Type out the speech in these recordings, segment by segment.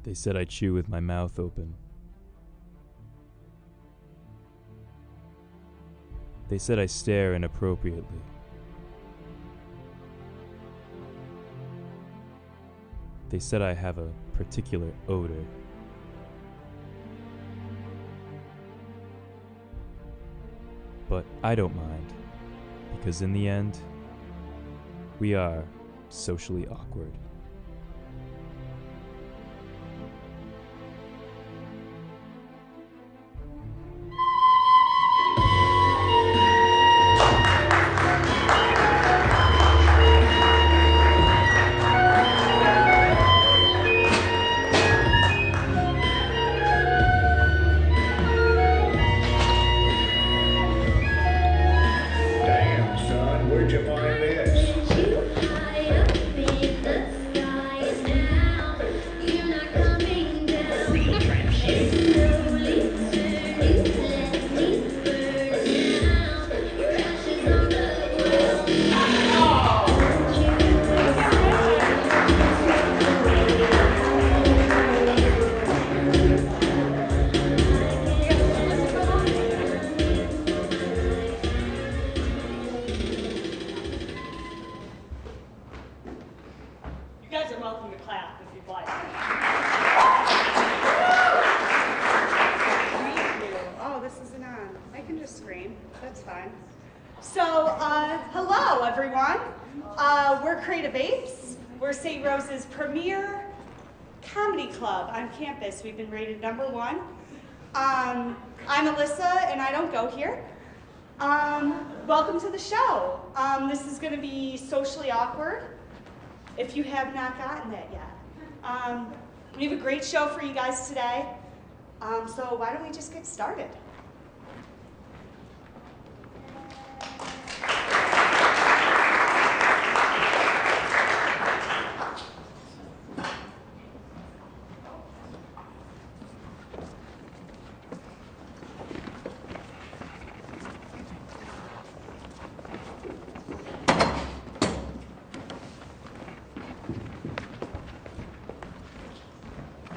They said I chew with my mouth open. They said I stare inappropriately. They said I have a particular odor. But I don't mind, because in the end, we are socially awkward. Hello everyone. We're Crate of Apes. We're St. Rose's premier comedy club on campus. We've been rated #1. I'm Alyssa and I don't go here. Welcome to the show. This is going to be socially awkward if you have not gotten that yet. We have a great show for you guys today. So why don't we just get started?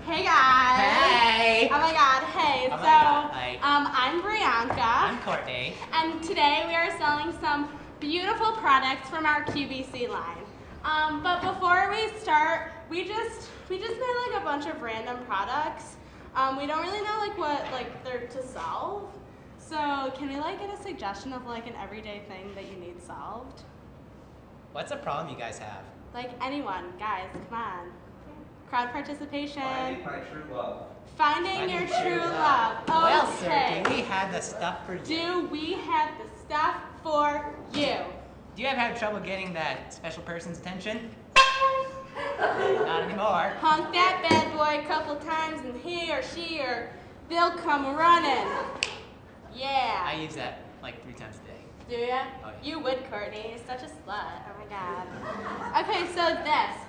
Hey guys! Hey! Oh my god, hey. Oh my God, hi. I'm Brianka. I'm Courtney. And today we are selling some beautiful products from our QVC line. But before we start, we just made like a bunch of random products. We don't really know what they're to solve. So can we get a suggestion of an everyday thing that you need solved? What's a problem you guys have? Anyone, guys, come on. Crowd participation. Finding my true love. Finding your true love. Well, Okay. sir, do we have the stuff for you? Do we have the stuff for you? Do you ever have trouble getting that special person's attention? Not anymore. Honk that bad boy a couple times and he or she or they'll come running. Yeah. I use that 3 times a day. Do ya? Oh, yeah. You would, Courtney. You're such a slut. Oh my god. Okay, so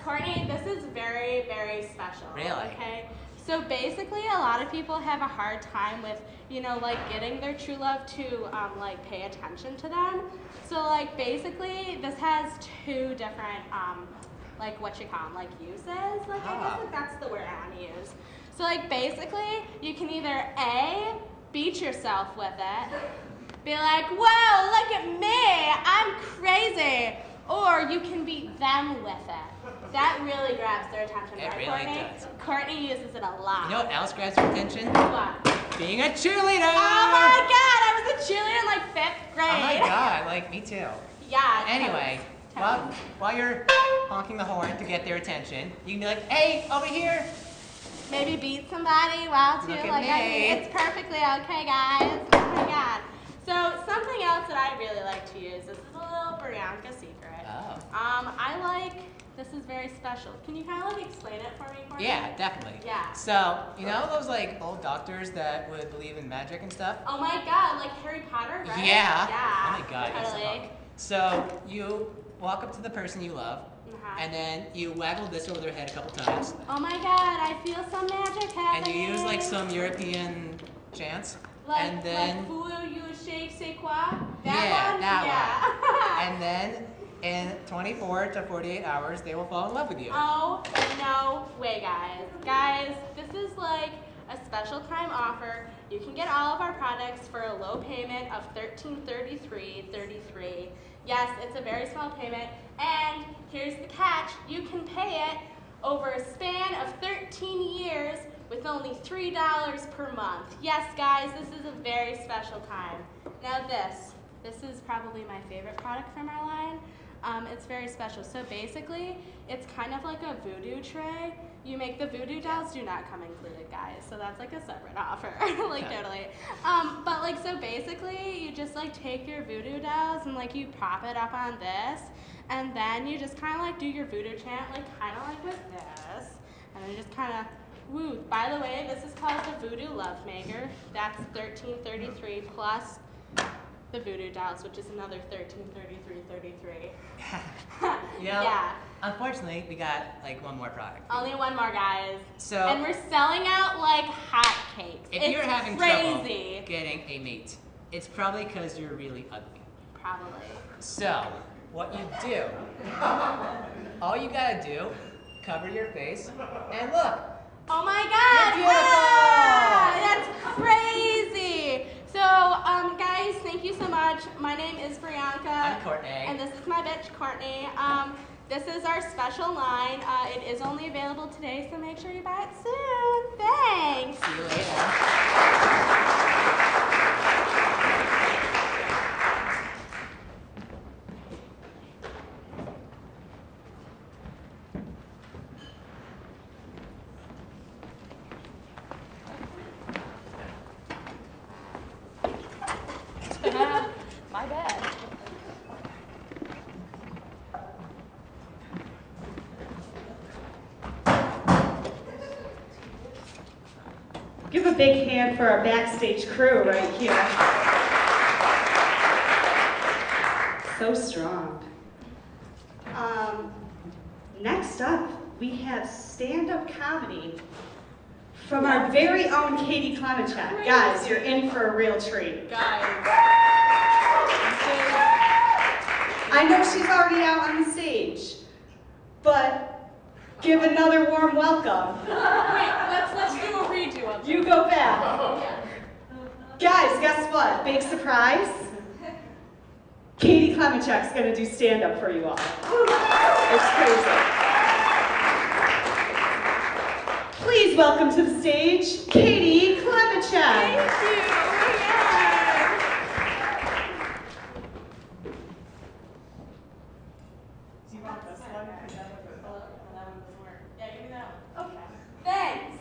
Courtney, this is very, very special. Really? Okay. So basically, a lot of people have a hard time with, getting their true love to, pay attention to them. So, basically, this has 2 different, uses. I guess that's the word I want to use. So, basically, you can either A, beat yourself with it, be like, whoa, look at me, I'm crazy. Or you can beat them with it. That really grabs their attention, It right, really Courtney? does. Courtney uses it a lot. You know what else grabs your attention? What? Being a cheerleader! Oh my god, I was a cheerleader in 5th grade. Oh my god, me too. Yeah. Anyway, totes. while you're honking the horn to get their attention, you can be like, hey, over here. Maybe beat somebody while too. Look at me. It's perfectly okay, guys. Oh my god. So something else that I really like to use is a little Brianka secret. Oh. This is very special. Can you kind of explain it for me, Courtney? Yeah, definitely. Yeah. So, you know those old doctors that would believe in magic and stuff? Oh my god, like Harry Potter, right? Yeah. Yeah. Oh my god, that's Totally. the So you walk up to the person you love, Uh-huh. and then you waggle this over their head a couple times, Oh my god, I feel some magic and happening. you use some European chants, and then Fou you shake c'est quoi? That yeah, one? that Yeah. one, and then in 24 to 48 hours they will fall in love with you. Oh, no way, guys. Guys, like a special time offer. You can get all of our products for a low payment of $1333.33. Yes, it's a very small payment, and here's the catch. You can pay it over a span of 13 years with only $3 per month. Yes, guys, this is a very special time. Now this is probably my favorite product from our line. It's very special. So basically, it's kind of like a voodoo tray. You make the voodoo dolls do not come included, guys. So that's like a separate offer, like totally. But like, so basically, you just like take your voodoo dolls and like you prop it up on this, and then you just kind of like do your voodoo chant, like kind of like with this, and then you just kind of woo. By the way, this is called the Voodoo Lovemaker. That's $1333 plus the voodoo dolls, which is another $1333.33. Yeah. Unfortunately, we got like one more product. Only one more, guys. So, and we're selling out like hotcakes. If you're having trouble getting a mate, it's probably because you're really ugly. Probably. So, what you do, all you gotta do, cover your face, and look. Oh my God! You're beautiful! Ah, that's crazy! So, guys, thank you so much. My name is Brianka. I'm Courtney. And this is my bitch, Courtney. This is our special line. It is only available today, so make sure you buy it soon. Thanks. See you later. My bad. Give a big hand for our backstage crew right here. So strong. Next up, we have stand-up comedy from our very own Katie Klimacek. Guys, you're in for a real treat. Guys. I know she's already out on the stage, but give another warm welcome. Wait, let's do a redo of it. You go back. Guys, guess what? Big surprise. Katie Klimacek's gonna do stand-up for you all. It's crazy. Please welcome to the stage, Katie Klimacek. Thank you. Do you want this one? Yeah, give me that one. Okay. Thanks.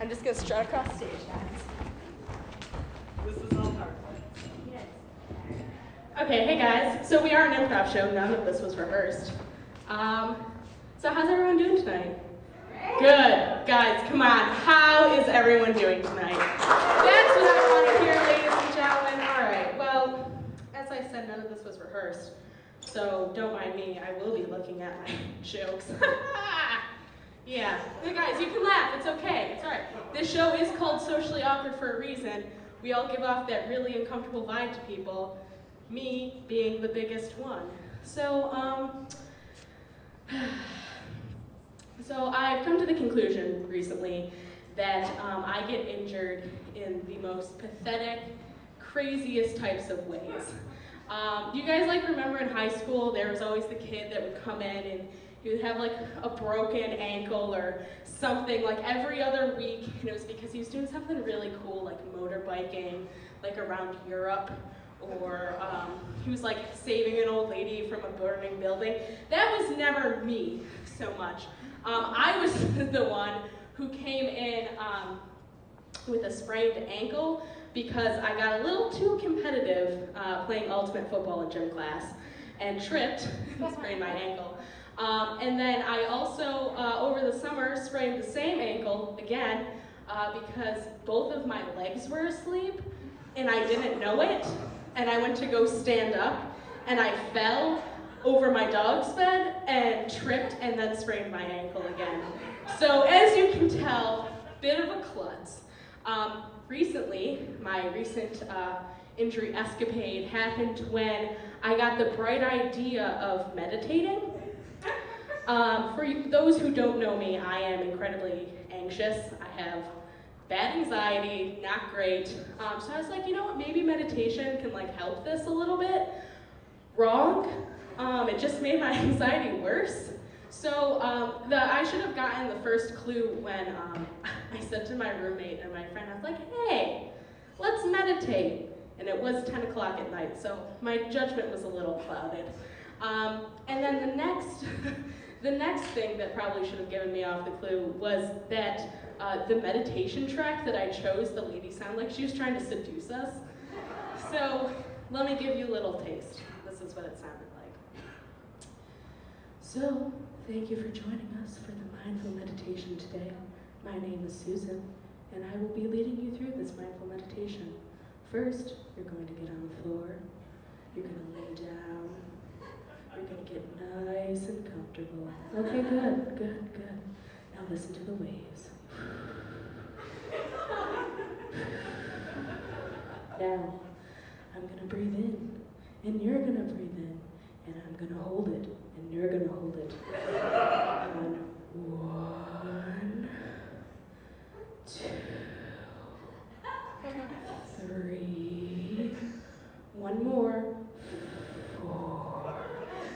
I'm just gonna strut across stage, guys. This is all part. Okay, hey guys. So we are an improv show. None of this was rehearsed. So how's everyone doing tonight? Good. Guys, come on. How is everyone doing tonight? That's what I want to hear, ladies and gentlemen. All right. Well, as I said, none of this was rehearsed. So don't mind me. I will be looking at my jokes. Yeah. Hey guys, you can laugh. It's okay. It's all right. This show is called Socially Awkward for a reason. We all give off that really uncomfortable vibe to people. Me being the biggest one. So, So I've come to the conclusion recently that I get injured in the most pathetic, craziest types of ways. You guys like remember in high school there was always the kid that would come in and he would have like a broken ankle or something like every other week, and it was because he was doing something really cool like motorbiking, like around Europe, or he was like saving an old lady from a burning building. That was never me so much. I was the one who came in with a sprained ankle because I got a little too competitive playing ultimate football in gym class and tripped and sprained my ankle. And then I also, over the summer, sprained the same ankle again because both of my legs were asleep and I didn't know it. And I went to go stand up and I fell over my dog's bed and tripped and then sprained my ankle again. So as you can tell, bit of a klutz. Recently, my recent injury escapade happened when I got the bright idea of meditating. Those who don't know me, I am incredibly anxious. I have bad anxiety, not great. So I was like, you know what, maybe meditation can like help this a little bit. Wrong. It just made my anxiety worse. So I should have gotten the first clue when I said to my roommate and my friend, I was like, hey, let's meditate. And it was 10 o'clock at night, so my judgment was a little clouded. And then the next thing that probably should have given me off the clue was that the meditation track that I chose, the lady sounded like she was trying to seduce us. So let me give you a little taste. This is what it sounded like. So, thank you for joining us for the mindful meditation today. My name is Susan, and I will be leading you through this mindful meditation. First, you're going to get on the floor. You're going to lay down. You're going to get nice and comfortable. Okay, good. Now listen to the waves. Now, I'm going to breathe in, and you're going to breathe in, and I'm going to hold it, and you're going to hold it. And 1, 2, 3, one more, 4.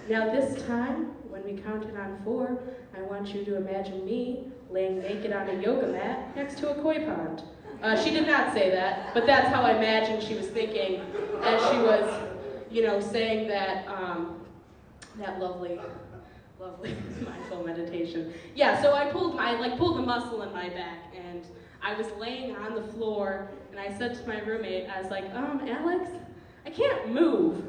Now this time, when we counted on 4, I want you to imagine me laying naked on a yoga mat next to a koi pond. She did not say that, but that's how I imagined she was thinking as she was, saying that, that lovely mindful meditation. Yeah, so I pulled a muscle in my back, and I was laying on the floor, and I said to my roommate, I was like, Alex, I can't move.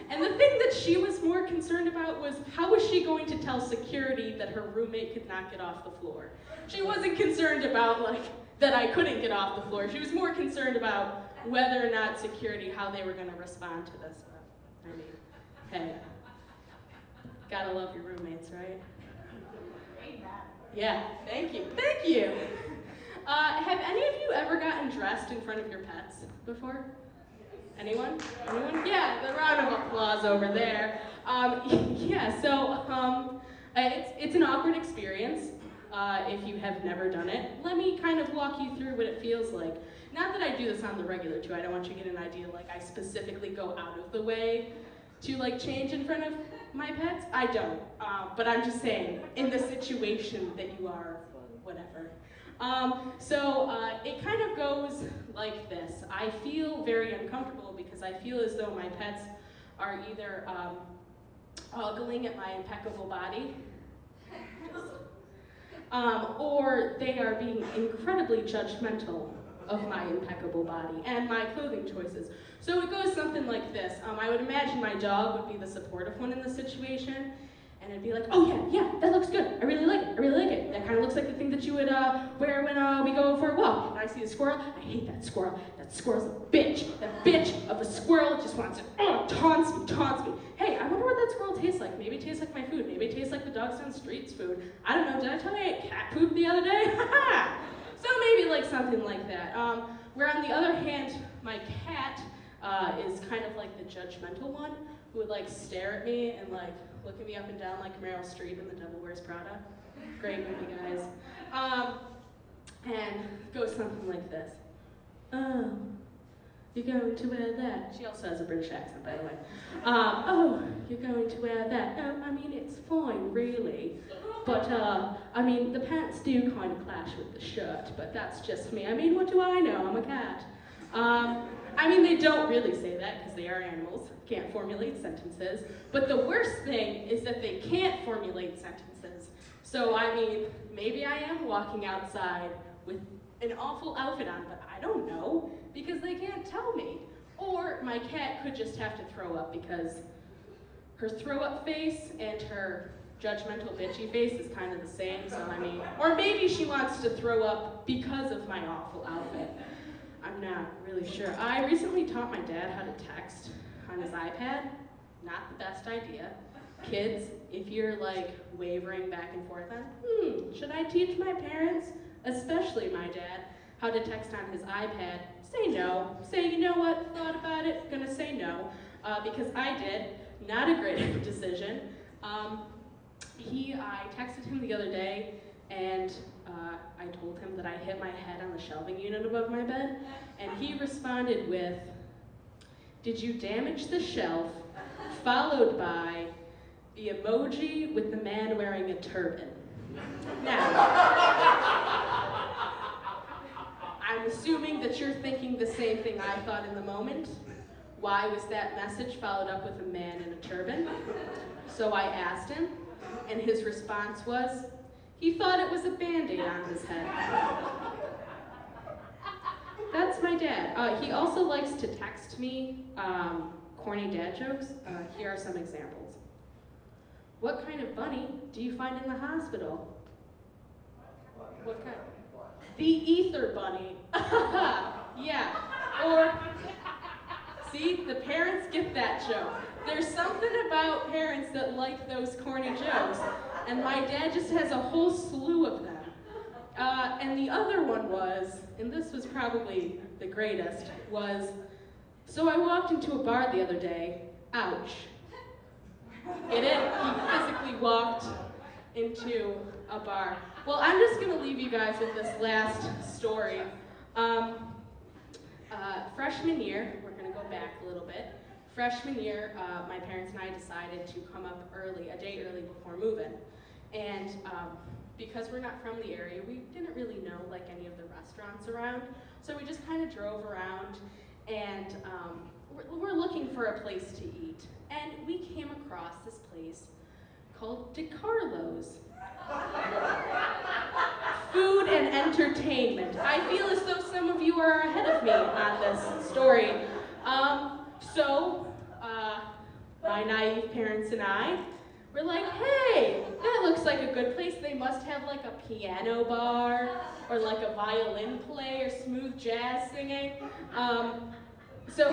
And the thing that she was more concerned about was how was she going to tell security that her roommate could not get off the floor? She wasn't concerned about, that I couldn't get off the floor. She was more concerned about whether or not security, how they were going to respond to this. Hey, gotta love your roommates, right? Yeah, thank you. Have any of you ever gotten dressed in front of your pets before? Anyone? Yeah, the round of applause over there. It's an awkward experience if you have never done it. Let me kind of walk you through what it feels like. Not that I do this on the regular too. I don't want you to get an idea I specifically go out of the way to change in front of my pets. I don't. But I'm just saying, in the situation that you are, whatever. It kind of goes like this. I feel very uncomfortable because I feel as though my pets are either ogling at my impeccable body, or they are being incredibly judgmental of my impeccable body and my clothing choices. So it goes something like this. I would imagine my dog would be the supportive one in the situation, and it'd be like, oh yeah, that looks good. I really like it. That kind of looks like the thing that you would wear when we go for a walk. And I see a squirrel, I hate that squirrel. That squirrel's a bitch. That bitch of a squirrel just wants to, taunts me. Hey, I wonder what that squirrel tastes like. Maybe it tastes like my food. Maybe it tastes like the dogs down the street's food. I don't know, did I tell you I ate cat poop the other day? So maybe something like that. Where on the other hand, my cat is kind of like the judgmental one who would stare at me and look at me up and down like Meryl Streep in The Devil Wears Prada. Great movie, guys. And goes something like this. Oh, you're going to wear that. She also has a British accent, by the way. Oh, you're going to wear that. It's fine, really. But, the pants do kind of clash with the shirt, but that's just me. What do I know? I'm a cat. They don't really say that because they are animals, can't formulate sentences. But the worst thing is that they can't formulate sentences. So, maybe I am walking outside with an awful outfit on, but I don't know because they can't tell me. Or my cat could just have to throw up because her throw up face and her judgmental bitchy face is kind of the same, so or maybe she wants to throw up because of my awful outfit. I'm not really sure. I recently taught my dad how to text on his iPad. Not the best idea. Kids, if you're wavering back and forth on, should I teach my parents, especially my dad, how to text on his iPad? Say no. Say, you know what, thought about it, gonna say no, because I did. Not a great decision. I texted him the other day, and I told him that I hit my head on the shelving unit above my bed, and he responded with, "Did you damage the shelf?" followed by the emoji with the man wearing a turban. Now, I'm assuming that you're thinking the same thing I thought in the moment. Why was that message followed up with a man in a turban? So I asked him, and his response was, he thought it was a Band-Aid on his head. That's my dad. He also likes to text me corny dad jokes. Here are some examples. "What kind of bunny do you find in the hospital?" What kind? "The ether bunny." Yeah. Or, see, the parents get that joke. There's something about parents that like those corny jokes, and my dad just has a whole slew of them. And the other one was, and this was probably the greatest, was, "So I walked into a bar the other day. Ouch." Get it? He physically walked into a bar. Well, I'm just going to leave you guys with this last story. Freshman year, we're going to go back a little bit. Freshman year, my parents and I decided to come up early, a day early before moving. And because we're not from the area, we didn't really know like any of the restaurants around. So we just kind of drove around, and we're looking for a place to eat. And we came across this place called DeCarlo's. Food and entertainment. I feel as though some of you are ahead of me on this story. So my naive parents and I were like, "Hey, that looks like a good place. They must have like a piano bar or like a violin play or smooth jazz singing." So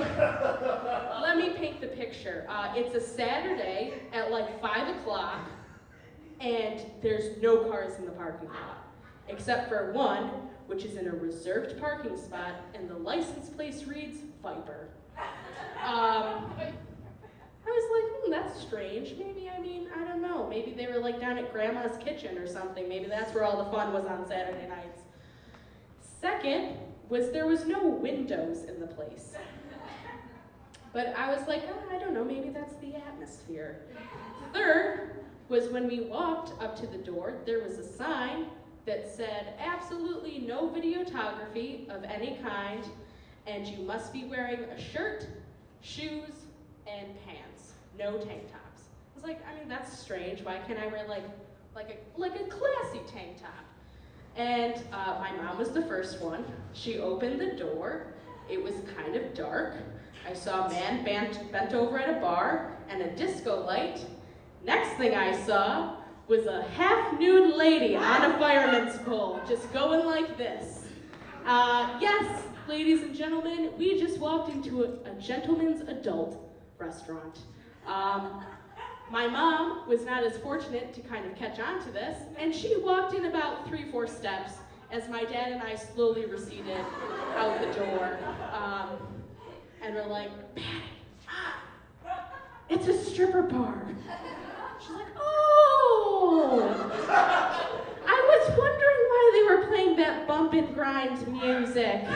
let me paint the picture. It's a Saturday at like 5 o'clock, and there's no cars in the parking lot, except for one, which is in a reserved parking spot, and the license plate reads Viper. I was like, that's strange. Maybe, I don't know. Maybe they were like down at Grandma's kitchen or something. Maybe that's where all the fun was on Saturday nights. Second was there was no windows in the place. But I was like, I don't know, maybe that's the atmosphere. Third was when we walked up to the door, there was a sign that said, "Absolutely no videography of any kind, and you must be wearing a shirt, shoes, and pants. No tank tops." I was like, that's strange. Why can't I wear like a classy tank top? And my mom was the first one. She opened the door. It was kind of dark. I saw a man bent over at a bar and a disco light. Next thing I saw was a half-nude lady on a fireman's pole, just going like this. Yes, ladies and gentlemen, we just walked into a gentleman's adult restaurant. My mom was not as fortunate to kind of catch on to this, and she walked in about 3-4 steps as my dad and I slowly receded out the door. And we're like, "Patty, it's a stripper bar." She's like, "Oh, I was wondering why they were playing that bump and grind music."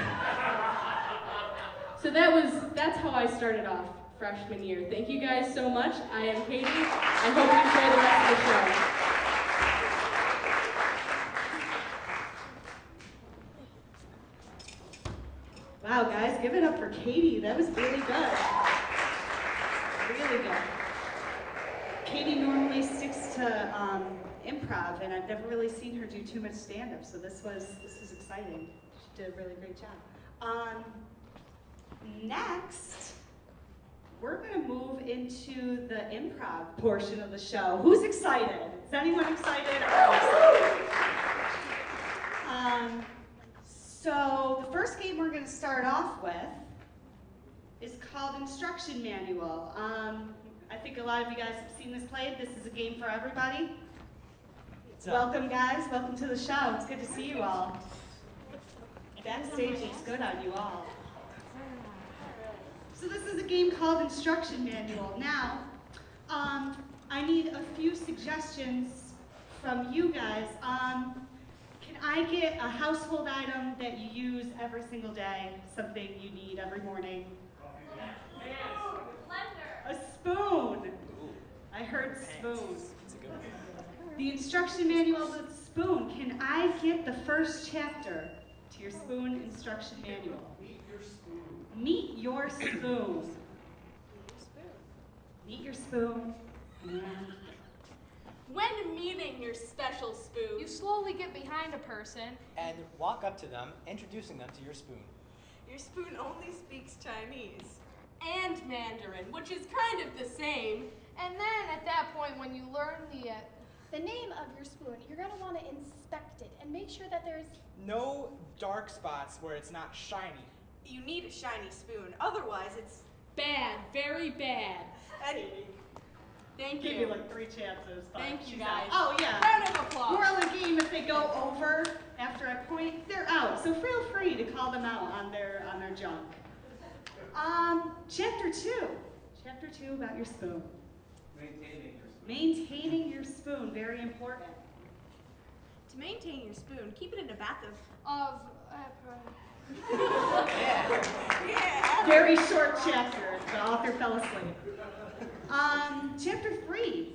So that's how I started off freshman year. Thank you guys so much. I am Katie. I hope you enjoy the rest of the show. Wow, guys, give it up for Katie. That was really good. Really good. Katie normally sticks to improv, and I've never really seen her do too much stand-up, so this was exciting. She did a really great job. Next, we're going to move into the improv portion of the show. Who's excited? Is anyone excited? So the first game we're going to start off with is called Instruction Manual. I think a lot of you guys have seen this played. This is a game for everybody. Welcome, guys. Welcome to the show. It's good to see you all. Backstage looks good on you all. So this is a game called Instruction Manual. Now, I need a few suggestions from you guys. Can I get a household item that you use every single day? Something you need every morning? A spoon. I heard spoon. The instruction manual of the spoon. Can I get the first chapter to your spoon instruction manual? Meet your spoon. Meet your spoon. And When meeting your special spoon, You slowly get behind a person. And walk up to them, introducing them to your spoon. your spoon only speaks Chinese and Mandarin, which is kind of the same. And then at that point, when you learn The name of your spoon, you're going to want to inspect it and make sure that there's... No dark spots where it's not shiny. You need a shiny spoon, otherwise it's bad, very bad. Thank give you. you like 3 chances. But Thank you, she's guys. out. Oh yeah. Round of applause. Moral of the game: if they go over after I point, they're out. So feel free to call them out on their junk. Chapter 2. Chapter 2 about your spoon. Maintaining your spoon, very important. To maintain your spoon, keep it in a bath of yeah. Very short chapter. The author fell asleep. Chapter 3.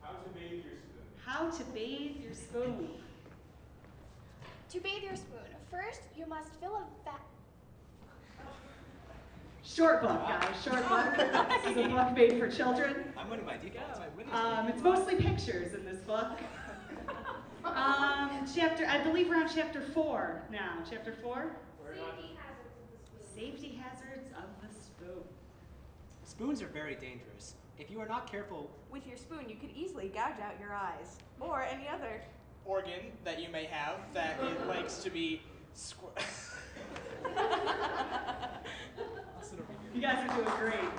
How to bathe your spoon. How to bathe your spoon. To bathe your spoon, first you must fill a vat... Short book, guys. Short book. This is a book made for children. I'm winning by default. It's mostly pictures in this book. I believe we're on chapter 4 now. Chapter 4? Safety hazards of the spoon. Spoons are very dangerous. If you are not careful With your spoon, you could easily gouge out your eyes, or any other. Organ that you may have that it likes to be You guys are doing great.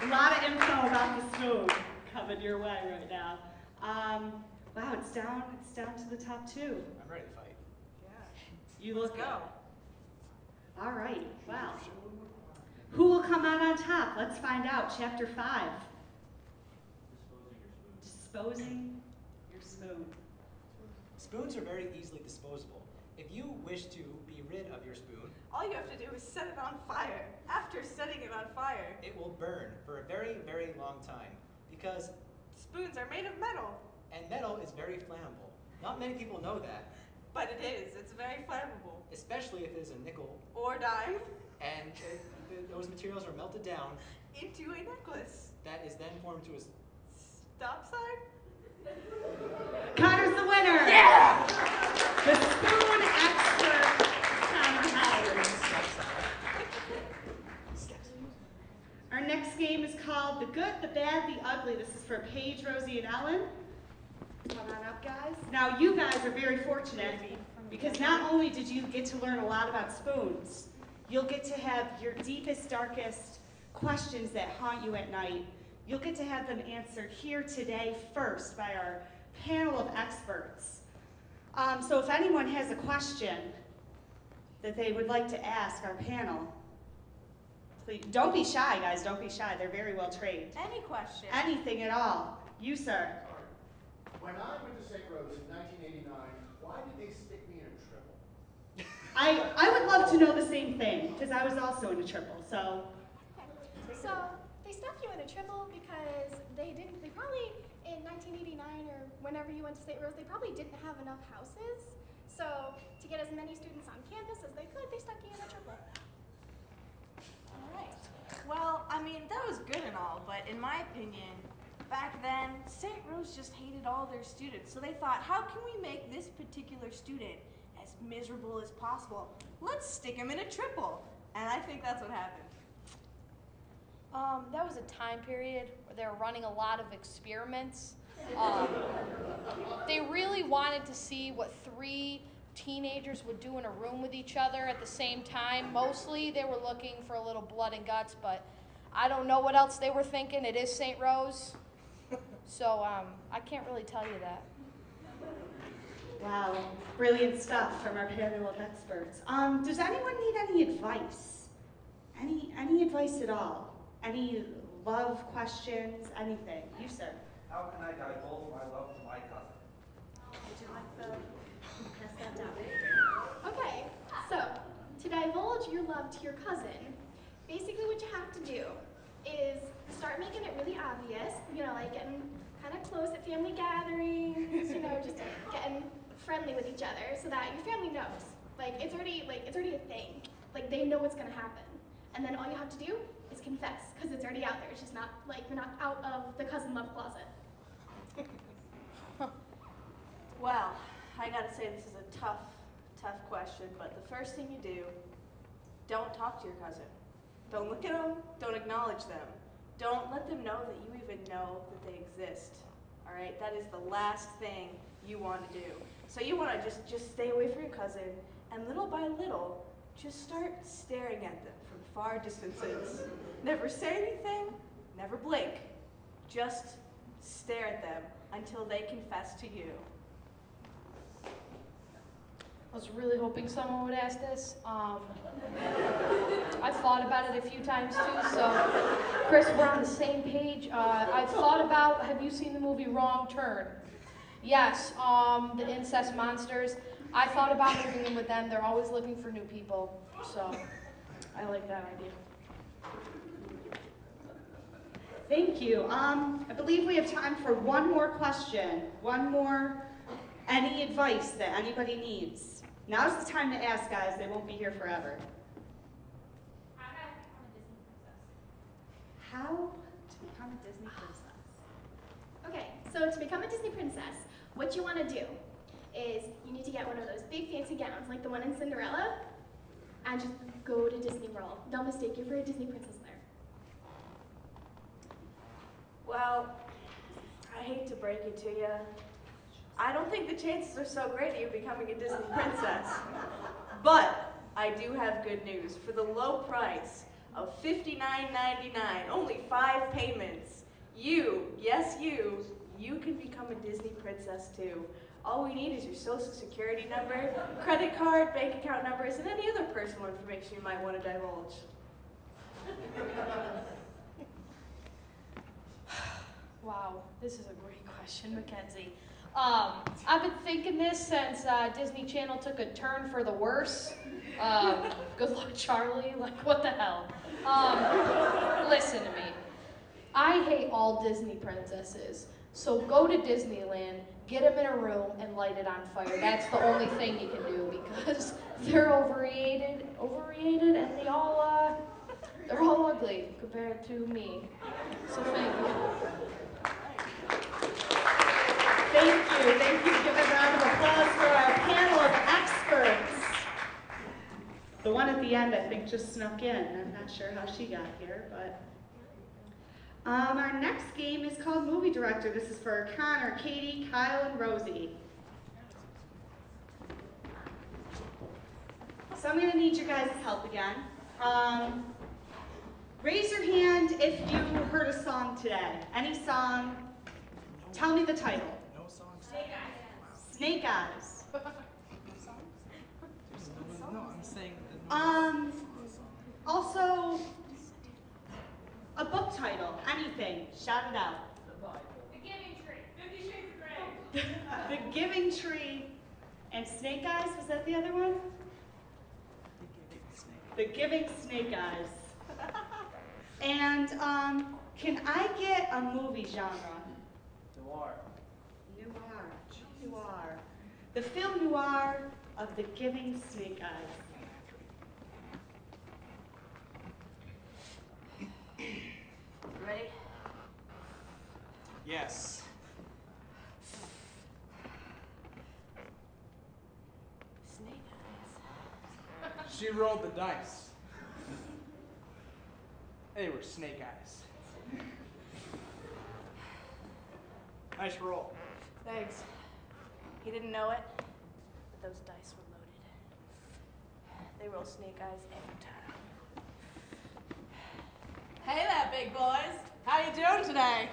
A lot of info about the spoon coming your way right now. Wow, it's down to the top 2. I'm ready to fight. You look Let's go. good. All right, wow. Who will come out on top? Let's find out. Chapter 5. Disposing your spoon. Spoons are very easily disposable. If you wish to be rid of your spoon, All you have to do is set it on fire. After setting it on fire, it will burn for a very, very long time because spoons are made of metal. and metal is very flammable. Not many people know that, But it is. It's very flammable. especially if it is a nickel Or dime and those materials are melted down. into a necklace. That is then formed to a Stop sign? Connor's the winner! Yeah! The spoon expert, Connor Howard. Our next game is called The Good, the Bad, the Ugly. This is for Paige, Rosie, and Ellen. Come on up, guys. Now, you guys are very fortunate because not only did you get to learn a lot about spoons, you'll get to have your deepest, darkest questions that haunt you at night. You'll get to have them answered here today first by our panel of experts. So if anyone has a question that they would like to ask our panel, please, don't be shy, guys, don't be shy. They're very well trained. Any question? Anything at all. You, sir. When I went to St. Rose in 1989, why did they stick me in a triple? I would love to know the same thing, because I was also in a triple, so. So they stuck you in a triple because they probably, in 1989 or whenever you went to St. Rose, they probably didn't have enough houses. So to get as many students on campus as they could, they stuck you in a triple. All right. Well, I mean, that was good and all, but in my opinion, back then, St. Rose just hated all their students. So they thought, how can we make this particular student as miserable as possible? Let's stick him in a triple. And I think that's what happened. that was a time period where they were running a lot of experiments. They really wanted to see what 3 teenagers would do in a room with each other at the same time. Mostly they were looking for a little blood and guts, but I don't know what else they were thinking. It is St. Rose. So I can't really tell you that. Wow, brilliant stuff from our panel of experts. Does anyone need any advice? Any advice at all? Any love questions, anything. You, sir. How can I divulge my love to my cousin? Would you like to pass that down? Okay, so to divulge your love to your cousin, basically what you have to do is start making it really obvious, like getting kind of close at family gatherings, just getting friendly with each other so that your family knows. It's already a thing. They know what's gonna happen. And then all you have to do is confess, because it's already out there. It's just not you're not out of the cousin love closet. Well, I gotta say this is a tough question, but the first thing you do, don't talk to your cousin. Don't look at them, don't acknowledge them. Don't let them know that you even know that they exist, all right? That is the last thing you want to do. So you want to just stay away from your cousin, and little by little, just start staring at them from far distances. Never say anything, never blink. Just stare at them until they confess to you. I was really hoping someone would ask this. I've thought about it a few times too, so Chris, we're on the same page. I've thought about, have you seen the movie Wrong Turn? Yes, the incest monsters. I thought about moving in with them. They're always looking for new people, so I like that idea. Thank you. I believe we have time for one more question. Any advice that anybody needs. Now's the time to ask, guys. They won't be here forever. How to become a Disney princess? Okay, so to become a Disney princess, what you want to do is you need to get one of those big fancy gowns like the one in Cinderella and just go to Disney World. They'll mistake you for a Disney princess there. Well, I hate to break it to you. I don't think the chances are so great of you becoming a Disney princess. But I do have good news. For the low price of $59.99, only 5 payments, you can become a Disney princess too. All we need is your social security number, credit card, bank account numbers, and any other personal information you might want to divulge. Wow, this is a great question, Mackenzie. I've been thinking this since Disney Channel took a turn for the worse. Good luck, Charlie. What the hell? Listen to me. I hate all Disney princesses. So go to Disneyland, get them in a room, and light it on fire. That's the only thing you can do because they're overrated, and they're all ugly compared to me. So thank you. Thank you. Give a round of applause for our panel of experts. The one at the end, I think, just snuck in. I'm not sure how she got here, but our next game is called Movie Director. This is for Connor, Katie, Kyle, and Rosie. So I'm going to need your guys' help again. Raise your hand if you heard a song today. Any song. Tell me the title. No song. Snake Eyes. No, I'm saying Also, a book title, anything, shout it out. The Giving Tree. 50 Shades of Grey. The Giving Tree and Snake Eyes, was that the other one? The Giving Snake Eyes. And can I get a movie genre? Noir. Noir. The film noir of The Giving Snake Eyes. Ready? yes. Snake Eyes. She rolled the dice. They were snake eyes. Nice roll. Thanks. He didn't know it, but those dice were loaded. They roll snake eyes every time. Hey there, big boys. How you doing today?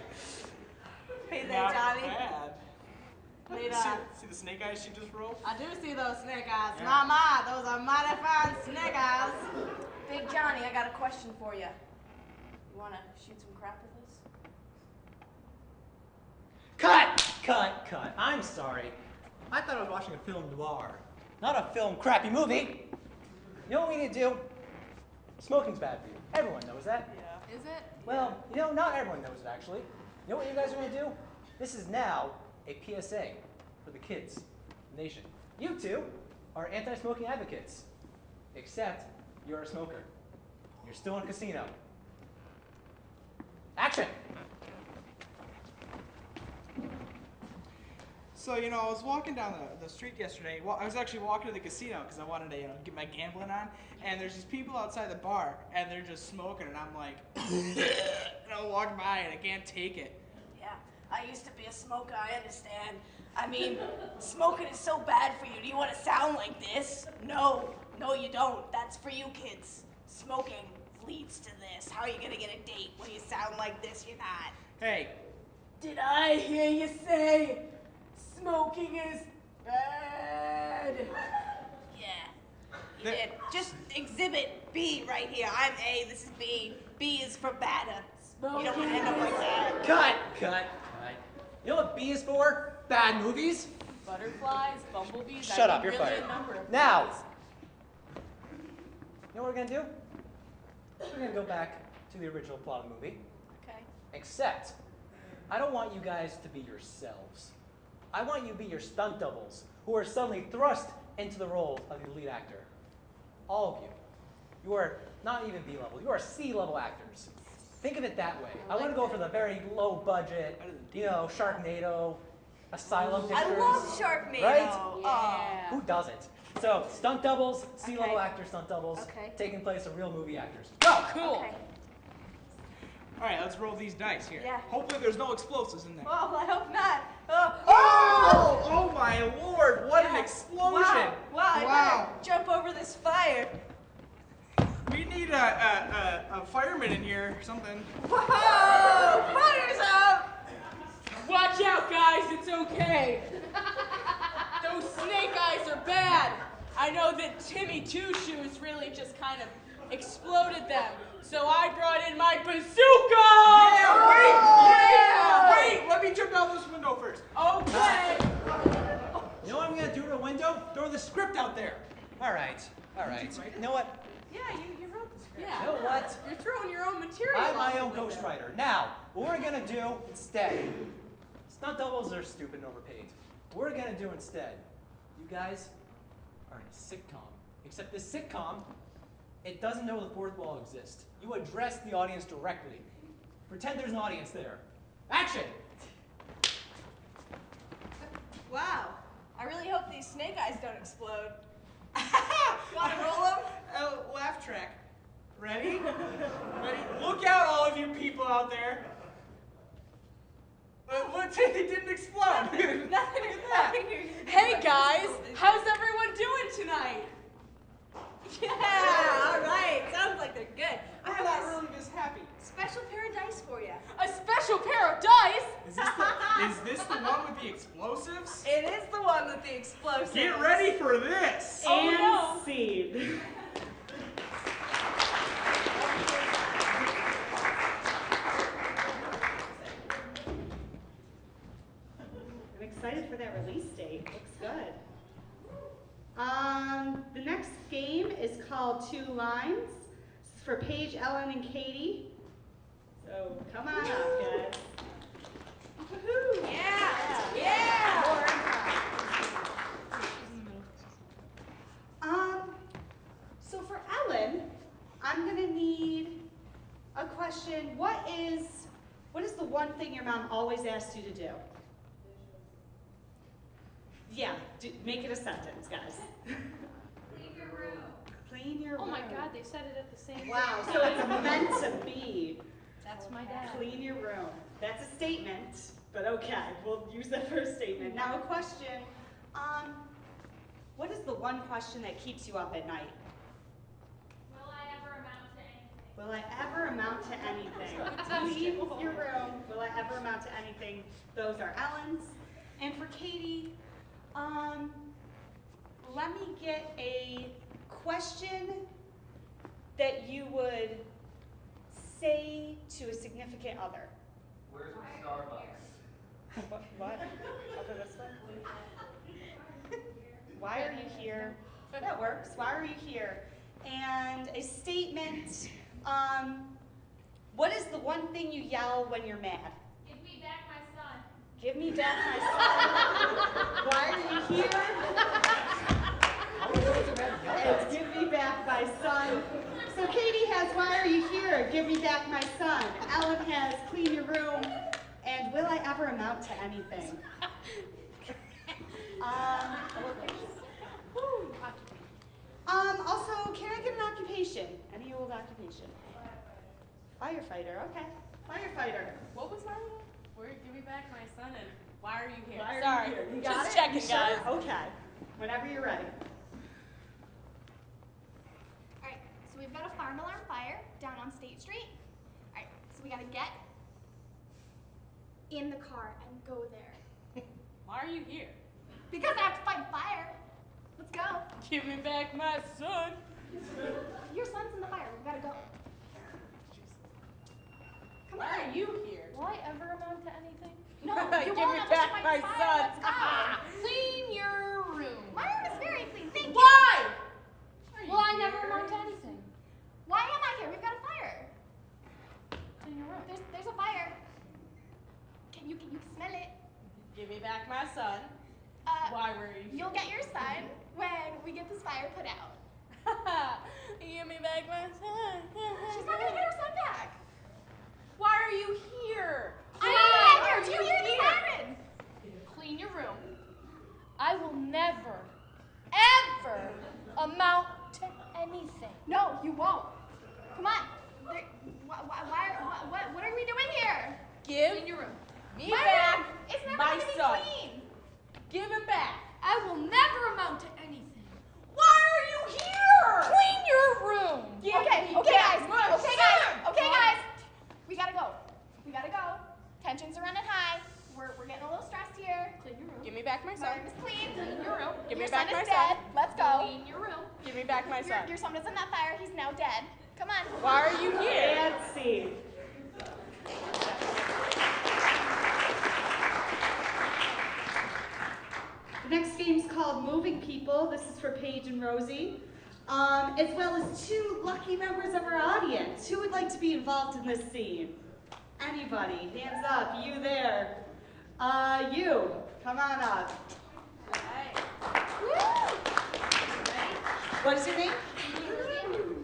Hey there, Not Johnny. bad. Need, See the snake eyes she just rolled? I do see those snake eyes. Yeah. Mama, those are mighty fine snake eyes. Big Johnny, I got a question for you. You want to shoot some crap with us? Cut. I'm sorry. I thought I was watching a film noir, not a film crappy movie. You know what we need to do? Smoking's bad for you. Everyone knows that. Yeah. Is it? Well, not everyone knows it, actually. You know what you guys are going to do? This is now a PSA for the kids, the nation. You two are anti-smoking advocates, except you're a smoker. You're still in a casino. Action! So, I was walking down the street yesterday. Well, I was actually walking to the casino because I wanted to, get my gambling on. And there's these people outside the bar, and they're just smoking, and I'm like, and I walk by, and I can't take it. Yeah, I used to be a smoker, I understand. I mean, smoking is so bad for you. Do you want to sound like this? No, you don't. That's for you kids. Smoking leads to this. How are you going to get a date when you sound like this? You're not. Hey. Did I hear you say smoking is bad? Yeah, you did. Just exhibit B right here. I'm A, this is B. B is for badder. You don't want to end up like that. Cut. You know what B is for? Bad movies? Butterflies, bumblebees. Shut up, you're fired. Now, you know what we're going to do? We're going to go back to the original plot of the movie. Okay. Except, I don't want you guys to be yourselves. I want you to be your stunt doubles, who are suddenly thrust into the role of the lead actor. All of you. You are not even B-level. You are C-level actors. Think of it that way. I want to go for the very low budget, Sharknado, Asylum Pictures. I love Sharknado. Right? Yeah. Who doesn't? So, stunt doubles, C-level actors, stunt doubles, taking place of real movie actors. Go! Cool. Okay. All right, let's roll these dice here. Yeah. Hopefully there's no explosives in there. Well, I hope not. Oh my Lord, what an explosion. Wow, I better jump over this fire. We need a fireman in here or something. Whoa! Fire's up! Watch out, guys, it's okay. Those snake eyes are bad. I know that Timmy Two Shoes really just kind of exploded them. So I brought in my bazooka! Wait! Let me jump out this window first. Okay. You know what I'm going to do to the window? Throw the script out there. All right. You know what? Yeah, you wrote the script. Yeah. You know what? You're throwing your own material. I'm my own ghostwriter. Now, what we're going to do instead, stunt doubles are stupid and overpaid. What we're going to do instead, you guys are in a sitcom. Except this sitcom, it doesn't know the fourth wall exists. You address the audience directly. Pretend there's an audience there. Action! Wow. I really hope these snake eyes don't explode. Want to roll them? Laugh track. Ready? Look out, all of you people out there. Look, they didn't explode. Nothing. Hey guys, how's everyone doing tonight? Yeah, all right. Sounds like they're good. I have not really this happy. Special pair of dice for you. A special pair of dice? Is this the one with the explosives? It is the one with the explosives. Get ready for this. And seed. I'm excited for that release date. Looks good. The next game is called Two Lines. This is for Paige, Ellen, and Katie. So come on up, guys. Woohoo! Yeah! So for Ellen, I'm gonna need a question. What is the one thing your mom always asks you to do? Yeah, make it a sentence, guys. Clean your room. Clean your room. Oh my God, they said it at the same Wow, time. so it's meant to be. That's my dad. Clean your room. That's a statement, but okay, we'll use that for a statement. Now a question. What is the one question that keeps you up at night? Will I ever amount to anything? Will I ever amount to anything? Clean your room. Will I ever amount to anything? Those are Ellen's. And for Katie, let me get a question that you would say to a significant other? Where's my Starbucks? What? Over this way? Why are you here? That works. Why are you here? And a statement, what is the one thing you yell when you're mad? Give me back my son. Give me back my son. Why are you here? It's give me back my son. So Katie has, why are you here? Give me back my son. Ellen has, clean your room. And will I ever amount to anything? Also, can I get an occupation? Any old occupation? Firefighter, okay. Firefighter. What was that? Give me back my son and why are you here? Why are Sorry, you here? You got just it? checking, You sure? guys. Okay. Whenever you're ready. All right, so we've got a farm alarm fire down on State Street. All right, so we gotta get in the car and go there. Why are you here? Because I have to fight a fire. Let's go. Give me back my son. Your son's in the fire. We've gotta go. Come Why on. are you here? Will I ever amount to anything? No, Give you won't me have back to my fight the son. fire. Let's go. Clean your room. My room is very clean. Thank you. Why? Will I never amount to anything? Why am I here? We've got a fire. Clean your room. There's a fire. Can you smell it? Give me back my son. Why were you here? You'll get your son when we get this fire put out. Give me back my son. She's not gonna get her son back. Why are you here? I'm not here. Do you hear the siren? Clean your room. I will never, ever amount to anything. No, you won't. Come on. What are we doing here? Give your room. me My back room is never my gonna be son. clean. Give him back. I will never amount to anything. Why are you here? Clean your room. Okay, guys. We gotta go. Tensions are running high. We're getting a little stressed here. Clean your room. Give me back my My son. room is clean. Clean your room. Give Your me back son my is son. dead. Let's go. Clean your room. Give me back my son. Your son was in that fire. He's now dead. Come on. Why are you here? And see. The next game's called Moving People. This is for Paige and Rosie, as well as two lucky members of our audience. Who would like to be involved in this scene? Anybody? Hands up. You there. You. Come on up. What is your name?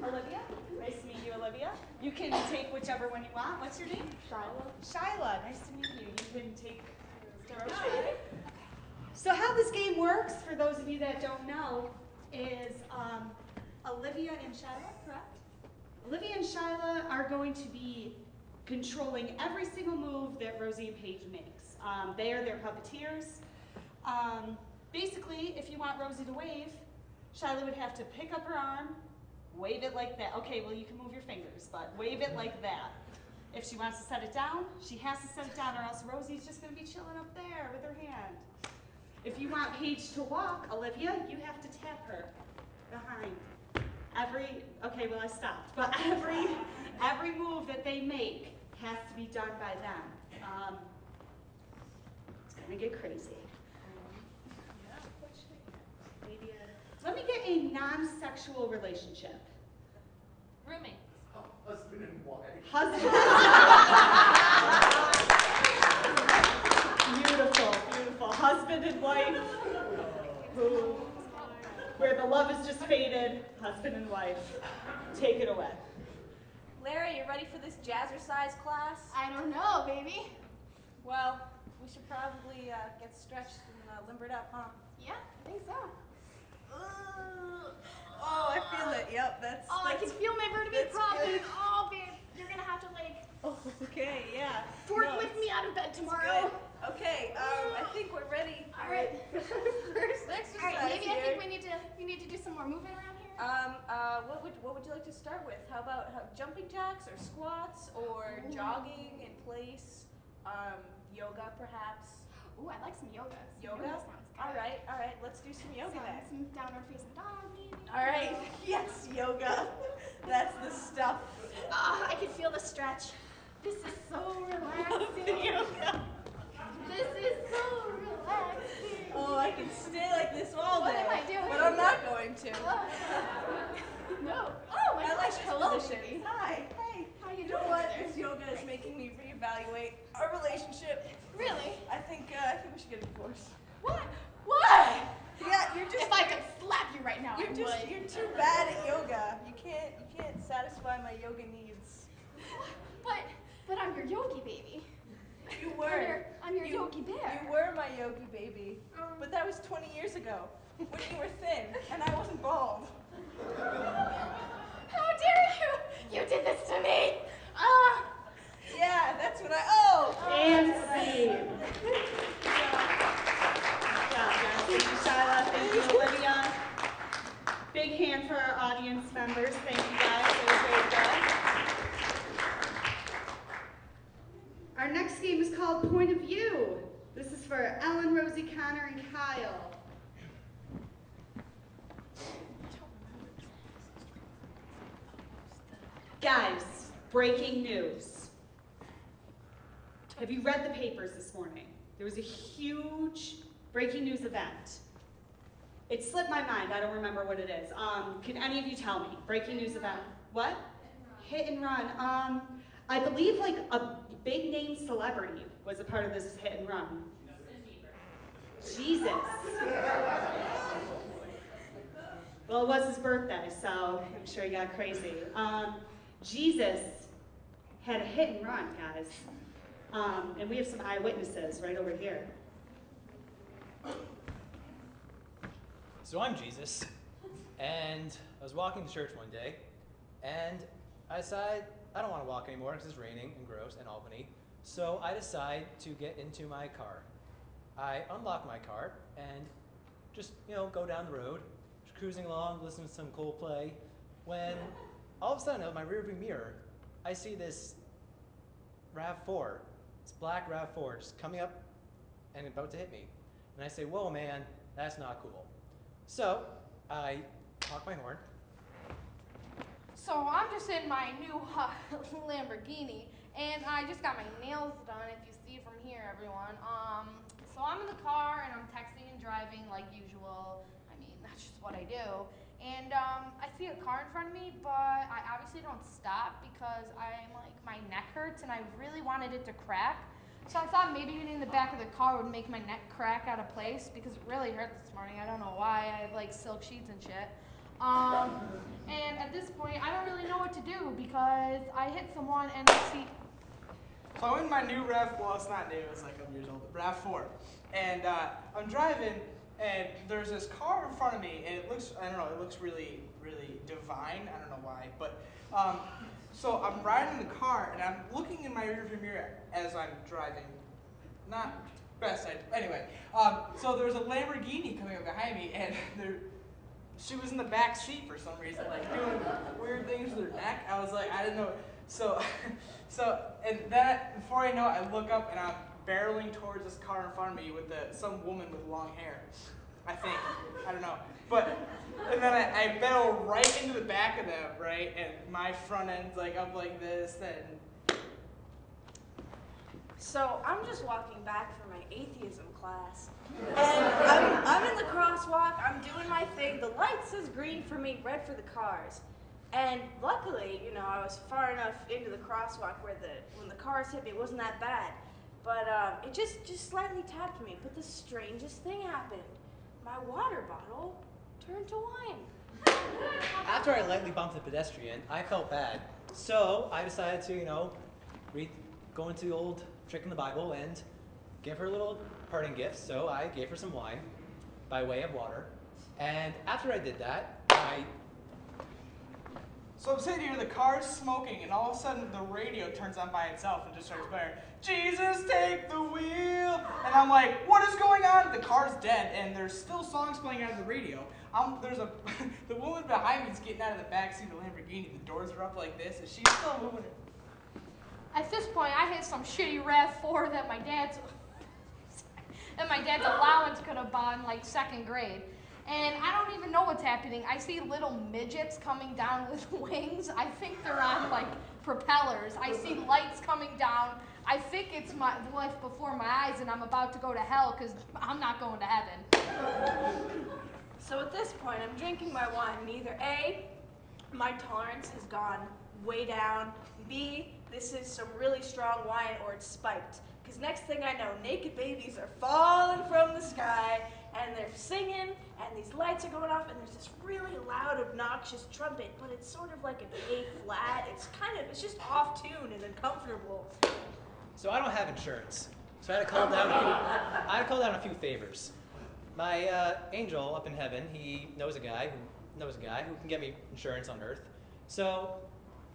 Olivia. Nice to meet you, Olivia. You can take whichever one you want. What's your name? Shyla. Nice to meet you. You can take Rosie. So how this game works, for those of you that don't know, is Olivia and Shyla, correct? Olivia and Shyla are going to be controlling every single move that Rosie and Paige makes. They are their puppeteers. Basically, if you want Rosie to wave, Shyla would have to pick up her arm, wave it like that. Okay, well, you can move your fingers, but wave it like that. If she wants to set it down, she has to set it down, or else Rosie's just going to be chilling up there with her hand. If you want Paige to walk, Olivia, you have to tap her behind. Okay, well, I stopped. But every move that they make has to be done by them. It's going to get crazy. Let me get a non-sexual relationship. Roommates. Husband and wife. Beautiful. Husband and wife, where the love is just faded. Husband and wife. Take it away. Larry, you ready for this jazzercise class? I don't know, baby. Well, we should probably get stretched and limbered up, huh? Yeah, I think so. Oh, I feel it. Yep, that's. Oh, I can feel my vertebrae that's popping. good. Oh, babe, you're gonna have to Okay, yeah. forklift me out of bed tomorrow. Good. Okay, I think we're ready. All right. First exercise. All right, maybe here. I think we need to do some more moving around here. What would you like to start with? How about jumping jacks or squats or jogging in place? Yoga perhaps. Ooh, I like some yoga. Yoga? Sounds good. All right. Let's do some yoga then. Some downward facing dog, maybe. All right. Yes, yoga. That's the stuff. I can feel the stress stretch. This is so relaxing. This is so relaxing. Oh, I can stay like this all day. What am I doing? But I'm not going to. No. Oh, my I like gosh. this Hello, position. baby. Hi. Hey. How you You doing know what? there? This yoga is making me reevaluate our relationship. Really? I think we should get a divorce. What? What? Yeah, you're just. If I could slap you right now, You're too bad at yoga. You can't satisfy my yoga needs. But I'm your yogi baby. You were. I'm your yogi bear. You were my yogi baby. But that was 20 years ago, when you were thin and I wasn't bald. How dare you? You did this to me. Yeah, that's what And scene. Thank you, Shyla. Thank you, Olivia. Big hand for our audience members. Thank you, guys. It was very good. Our next game is called Point of View. This is for Ellen, Rosie, Connor, and Kyle. Guys, breaking news. Have you read the papers this morning? There was a huge breaking news event. It slipped my mind. I don't remember what it is. Can any of you tell me? Breaking news event. What? Hit and run. I believe like a big name celebrity was a part of this hit and run. Jesus. Well, it was his birthday, so I'm sure he got crazy. Jesus had a hit and run, guys. And we have some eyewitnesses right over here. So I'm Jesus, and I was walking to church one day, and I decided I don't want to walk anymore because it's raining and gross in Albany. So I decide to get into my car. I unlock my car and just, go down the road, just cruising along, listening to some Coldplay, when all of a sudden, out of my rearview mirror, I see this RAV4, this black RAV4 just coming up and about to hit me. And I say, whoa, man, that's not cool. So I honk my horn. So I'm just in my new Lamborghini, and I just got my nails done, if you see from here, everyone. So I'm in the car, and I'm texting and driving like usual. I mean, that's just what I do. And I see a car in front of me, but I obviously don't stop because my neck hurts, and I really wanted it to crack. So I thought maybe getting in the back of the car would make my neck crack out of place because it really hurt this morning. I don't know why. I have like silk sheets and shit. And at this point, I don't really know what to do because I hit someone and I see. So I'm in my new RAV, well, it's not new, it's like a couple years old, RAV4. And I'm driving, and there's this car in front of me, and it looks, I don't know, it looks really, really divine. I don't know why, but so I'm riding in the car, and I'm looking in my rearview mirror as I'm driving. Not best idea. Anyway, so there was a Lamborghini coming up behind me, and she was in the back seat for some reason, like doing weird things with her neck. I was like, I didn't know. So, and then before I know it, I look up and I'm barreling towards this car in front of me with some woman with long hair. I think. I don't know. And then I barrel right into the back of them, right? And my front end's like up like this, then. So I'm just walking back from my atheism class. And I'm in the crosswalk, I'm doing my thing. The light says green for me, red for the cars. And luckily, I was far enough into the crosswalk where when the cars hit me, it wasn't that bad. But it just slightly tapped me. But the strangest thing happened. My water bottle turned to wine. After I lightly bumped the pedestrian, I felt bad. So I decided to, go into the old trick in the Bible and give her a little parting gift. So I gave her some wine by way of water. And after I did that, So I'm sitting here, the car's smoking, and all of a sudden the radio turns on by itself and just starts blaring, Jesus, take the wheel! And I'm like, what is going on? The car's dead, and there's still songs playing out of the radio. The woman behind me is getting out of the backseat of the Lamborghini. The doors are up like this, and she's still moving it. At this point, I hit some shitty RAV4 that my dad's allowance could have bought in like second grade. and I don't even know what's happening. I see little midgets coming down with wings. I think they're on like propellers. I see lights coming down. I think it's my life before my eyes, and I'm about to go to hell because I'm not going to heaven. So at this point, I'm drinking my wine, and either A, my tolerance has gone way down, B, this is some really strong wine, or it's spiked. Because next thing I know, naked babies are falling from the sky, and they're singing, and these lights are going off, and there's this really loud, obnoxious trumpet, but it's sort of like an A flat. It's just off tune and uncomfortable. So I don't have insurance. So I had to call down a few favors. My angel up in heaven, he knows a guy who can get me insurance on Earth. So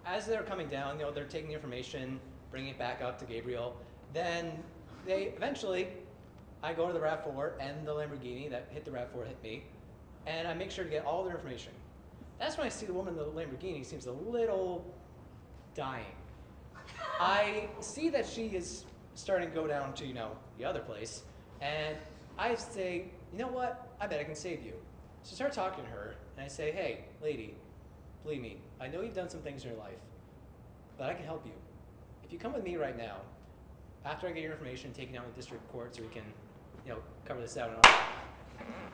as they're coming down, they're taking the information, bringing it back up to Gabriel. Then I go to the RAV4, and the Lamborghini that hit the RAV4 hit me, and I make sure to get all their information. That's when I see the woman in the Lamborghini seems a little dying. I see that she is starting to go down to, the other place, and I say, you know what? I bet I can save you. So I start talking to her, and I say, hey, lady, believe me, I know you've done some things in your life, but I can help you. If you come with me right now, after I get your information, take it down to the district court so we can, cover this out.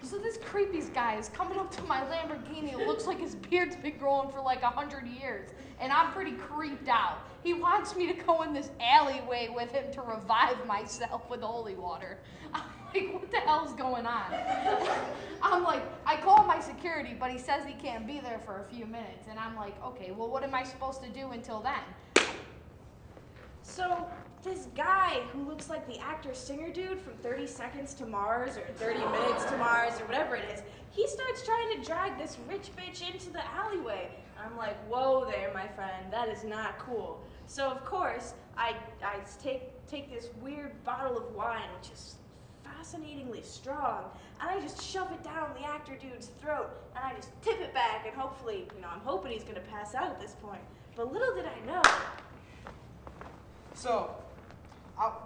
So this creepy guy is coming up to my Lamborghini. It looks like his beard's been growing for like 100 years, and I'm pretty creeped out. He wants me to go in this alleyway with him to revive myself with holy water. I'm like, what the hell's going on? I'm like, I call my security, but he says he can't be there for a few minutes, and I'm like, okay, well, what am I supposed to do until then? So this guy who looks like the actor-singer dude from 30 Seconds to Mars or 30 Minutes to Mars or whatever it is, he starts trying to drag this rich bitch into the alleyway. I'm like, whoa there, my friend, that is not cool. So of course, I take this weird bottle of wine, which is fascinatingly strong, and I just shove it down the actor dude's throat, and I just tip it back, and hopefully, I'm hoping he's gonna pass out at this point. But little did I know. So,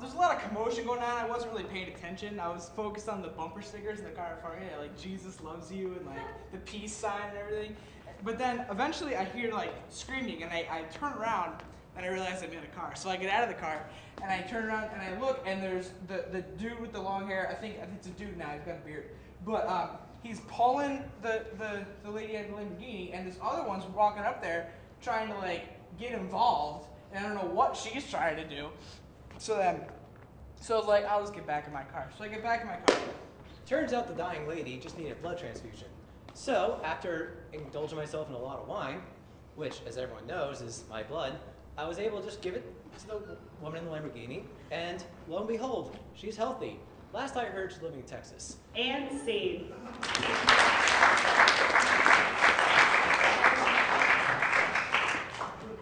there's a lot of commotion going on. I wasn't really paying attention. I was focused on the bumper stickers in the car in front of me, like Jesus loves you and like the peace sign and everything. But then eventually I hear like screaming, and I turn around and I realize I'm in a car. So I get out of the car and I turn around and I look, and there's the dude with the long hair. I think it's a dude now. He's got a beard. But he's pulling the lady in the Lamborghini, and this other one's walking up there trying to like get involved. And I don't know what she's trying to do. So I was like, I'll just get back in my car. So I get back in my car. Turns out the dying lady just needed a blood transfusion. So after indulging myself in a lot of wine, which, as everyone knows, is my blood, I was able to just give it to the woman in the Lamborghini, and lo and behold, she's healthy. Last I heard, she's living in Texas. And scene.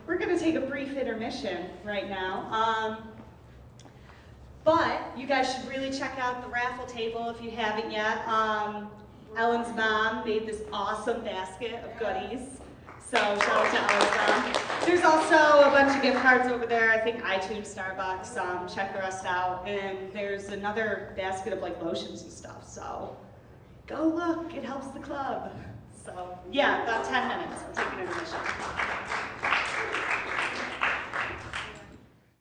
We're going to take a brief intermission right now. But you guys should really check out the raffle table if you haven't yet. Ellen's mom made this awesome basket of goodies. So shout out to Alyssa. There's also a bunch of gift cards over there. I think iTunes, Starbucks. Check the rest out. And there's another basket of like lotions and stuff. So go look. It helps the club. So yeah, about 10 minutes. We'll take an intermission.